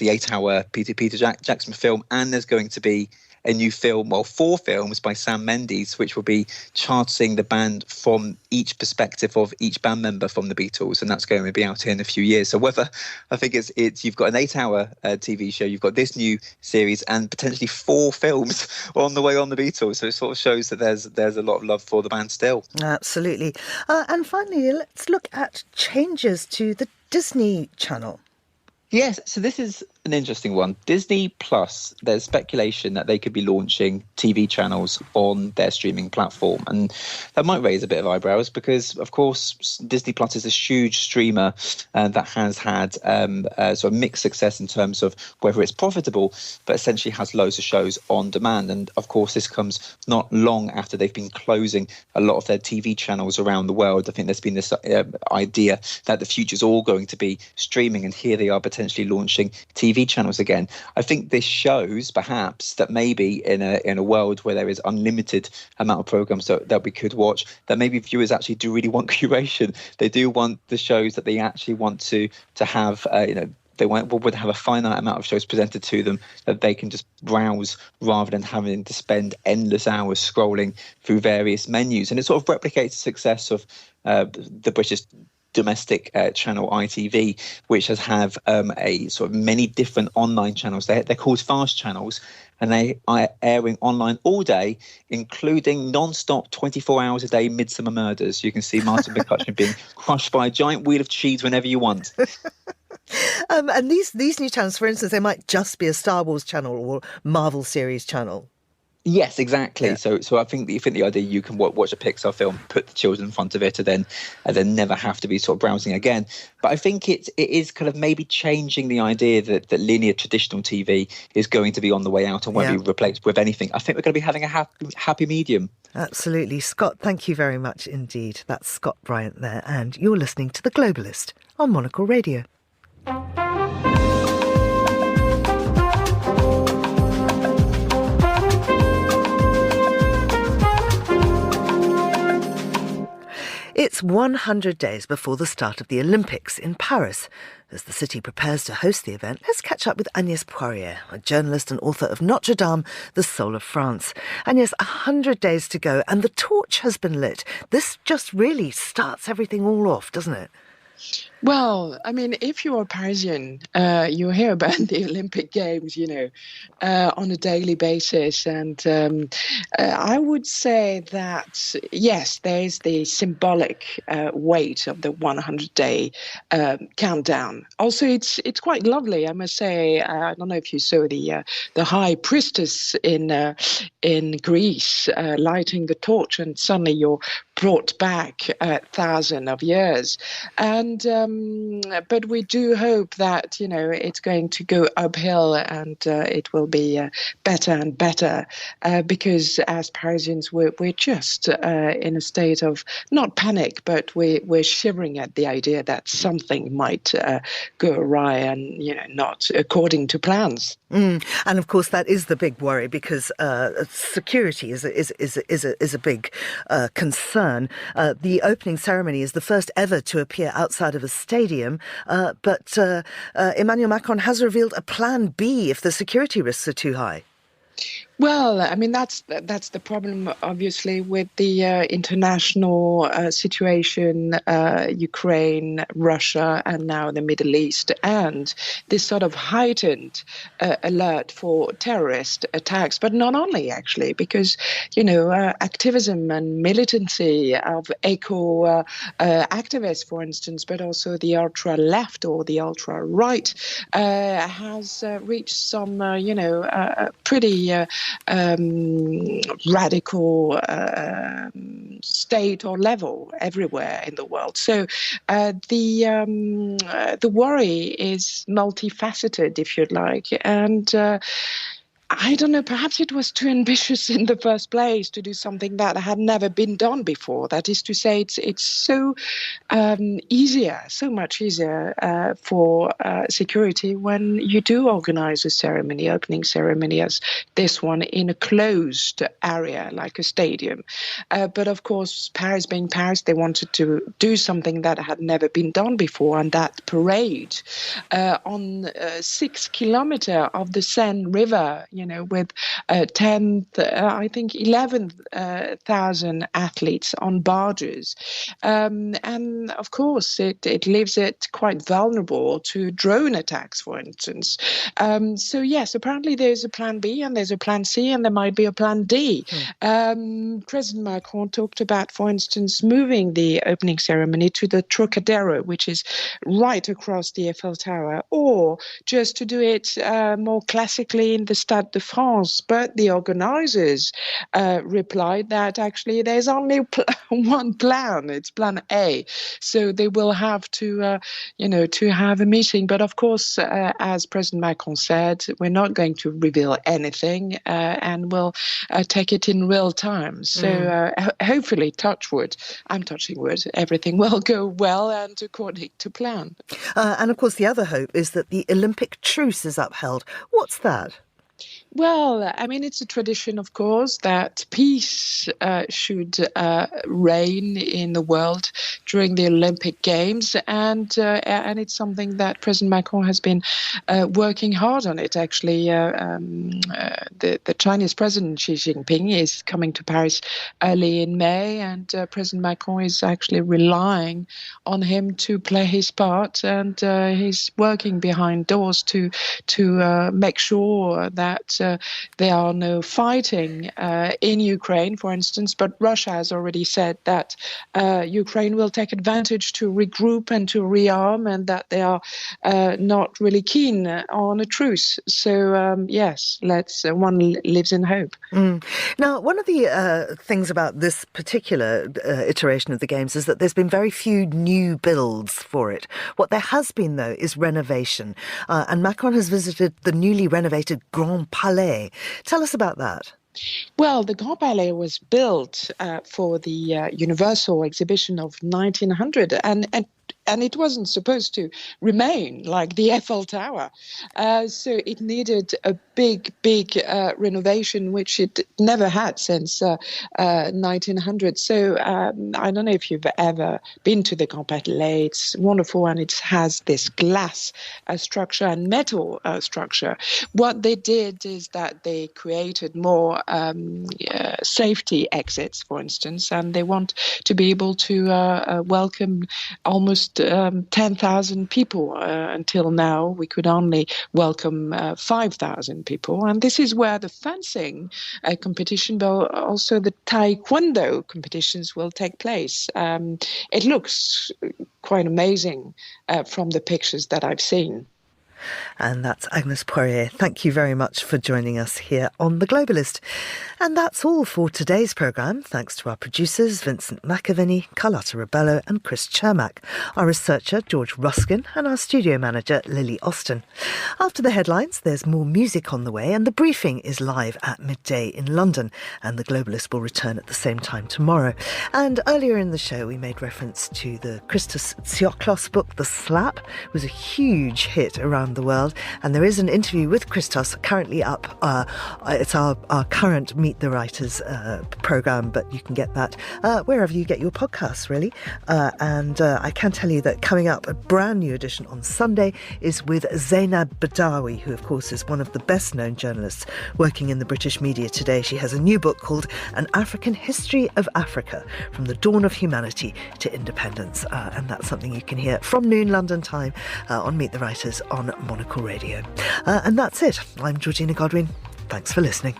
8-hour Peter Jackson film, and there's going to be a new film, 4 films by Sam Mendes, which will be charting the band from each perspective of each band member from the Beatles, and that's going to be out here in a few years. So whether, I think it's you've got an 8-hour TV show, you've got this new series, and potentially 4 films on the way on the Beatles. So it sort of shows that there's a lot of love for the band still. Absolutely. And finally, let's look at changes to the Disney Channel. Yes, so this is an interesting one. Disney Plus, there's speculation that they could be launching TV channels on their streaming platform. And that might raise a bit of eyebrows because, of course, Disney Plus is a huge streamer that has had sort of mixed success in terms of whether it's profitable, but essentially has loads of shows on demand. And, of course, this comes not long after they've been closing a lot of their TV channels around the world. I think there's been this idea that the future is all going to be streaming, and here they are potentially launching TV channels again. I think this shows perhaps that maybe in a world where there is unlimited amount of programs that we could watch, that maybe viewers actually do really want curation. They do want the shows that they actually want to have, they would have a finite amount of shows presented to them that they can just browse rather than having to spend endless hours scrolling through various menus. And it sort of replicates the success of the British domestic channel ITV, which has a sort of many different online channels. They're called fast channels, and they are airing online all day, including non-stop 24 hours a day Midsummer Murders. You can see Martin McCutcheon being crushed by a giant wheel of cheese whenever you want. And these new channels, for instance, they might just be a Star Wars channel or Marvel series channel. Yes, exactly. Yeah. So I think the idea you can watch a Pixar film, put the children in front of it, and then never have to be sort of browsing again. But I think it is kind of maybe changing the idea that linear traditional TV is going to be on the way out and won't be replaced with anything. I think we're going to be having a happy medium. Absolutely. Scott, thank you very much indeed. That's Scott Bryant there, and you're listening to The Globalist on Monocle Radio. It's 100 days before the start of the Olympics in Paris. As the city prepares to host the event, let's catch up with Agnès Poirier, a journalist and author of Notre Dame, the Soul of France. Agnès, 100 days to go and the torch has been lit. This just really starts everything all off, doesn't it? Well, I mean, if you're a Parisian, you hear about the Olympic Games, on a daily basis. And I would say that, yes, there's the symbolic weight of the 100-day countdown. Also, it's quite lovely, I must say. I don't know if you saw the high priestess in Greece lighting the torch, and suddenly you're brought back 1,000 of years. And but we do hope that it's going to go uphill, and it will be better and better, because as Parisians we're just in a state of not panic, but we're shivering at the idea that something might go awry and not according to plans. And of course that is the big worry, because security is a big concern. The opening ceremony is the first ever to appear outside of a stadium, but Emmanuel Macron has revealed a plan B if the security risks are too high. Well, I mean, that's the problem, obviously, with the international situation, Ukraine, Russia, and now the Middle East, and this sort of heightened alert for terrorist attacks. But not only, actually, because, activism and militancy of eco activists, for instance, but also the ultra-left or the ultra-right has reached some, pretty radical state or level everywhere in the world. So the worry is multifaceted, if you'd like, and I don't know, perhaps it was too ambitious in the first place to do something that had never been done before. That is to say, it's so much easier for security when you do organize a ceremony, opening ceremony as this one, in a closed area like a stadium. But of course, Paris being Paris, they wanted to do something that had never been done before, and that parade on 6 kilometers of the Seine River, with 11,000 athletes on barges. And of course, it leaves it quite vulnerable to drone attacks, for instance. So yes, apparently there's a plan B and there's a plan C and there might be a plan D. President Macron talked about, for instance, moving the opening ceremony to the Trocadero, which is right across the Eiffel Tower, or just to do it more classically in the Stade de France. But the organizers replied that actually there's only one plan. It's plan A. So they will have to, to have a meeting. But of course, as President Macron said, we're not going to reveal anything and we'll take it in real time. So hopefully, touch wood, I'm touching wood, everything will go well and according to plan. And of course, the other hope is that the Olympic truce is upheld. What's that? Well, I mean, it's a tradition, of course, that peace should reign in the world during the Olympic Games, and it's something that President Macron has been working hard on it. Actually, the Chinese President Xi Jinping is coming to Paris early in May, and President Macron is actually relying on him to play his part, and he's working behind doors to make sure that there are no fighting in Ukraine, for instance, but Russia has already said that Ukraine will take advantage to regroup and to rearm, and that they are not really keen on a truce. So, yes, one lives in hope. Now, one of the things about this particular iteration of the Games is that there's been very few new builds for it. What there has been, though, is renovation. And Macron has visited the newly renovated Grand Palais. Tell us about that. Well, the Grand Palais was built for the Universal Exhibition of 1900, and it wasn't supposed to remain like the Eiffel Tower. So it needed a big renovation, which it never had since 1900. So I don't know if you've ever been to the Grand Palais. It's wonderful, and it has this glass structure and metal structure. What they did is that they created more safety exits, for instance, and they want to be able to welcome almost almost 10,000 people. Until now, we could only welcome 5,000 people. And this is where the fencing competition, but also the taekwondo competitions will take place. It looks quite amazing from the pictures that I've seen. And that's Agnes Poirier. Thank you very much for joining us here on The Globalist. And that's all for today's programme. Thanks to our producers, Vincent McAviney, Carlotta Rebello and Chris Chermak, our researcher, George Ruskin, and our studio manager, Lily Austin. After the headlines, there's more music on the way, and The Briefing is live at midday in London, and The Globalist will return at the same time tomorrow. And earlier in the show, we made reference to the Christos Tsioklos book, The Slap. It was a huge hit around the world, and there is an interview with Christos currently up. It's our current Meet the Writers programme, but you can get that wherever you get your podcasts, really. And I can tell you that coming up, a brand new edition on Sunday is with Zainab Badawi, who of course is one of the best known journalists working in the British media today. She has a new book called An African History of Africa, From the Dawn of Humanity to Independence, and that's something you can hear from noon London time on Meet the Writers on Monocle Radio. And that's it. I'm Georgina Godwin. Thanks for listening.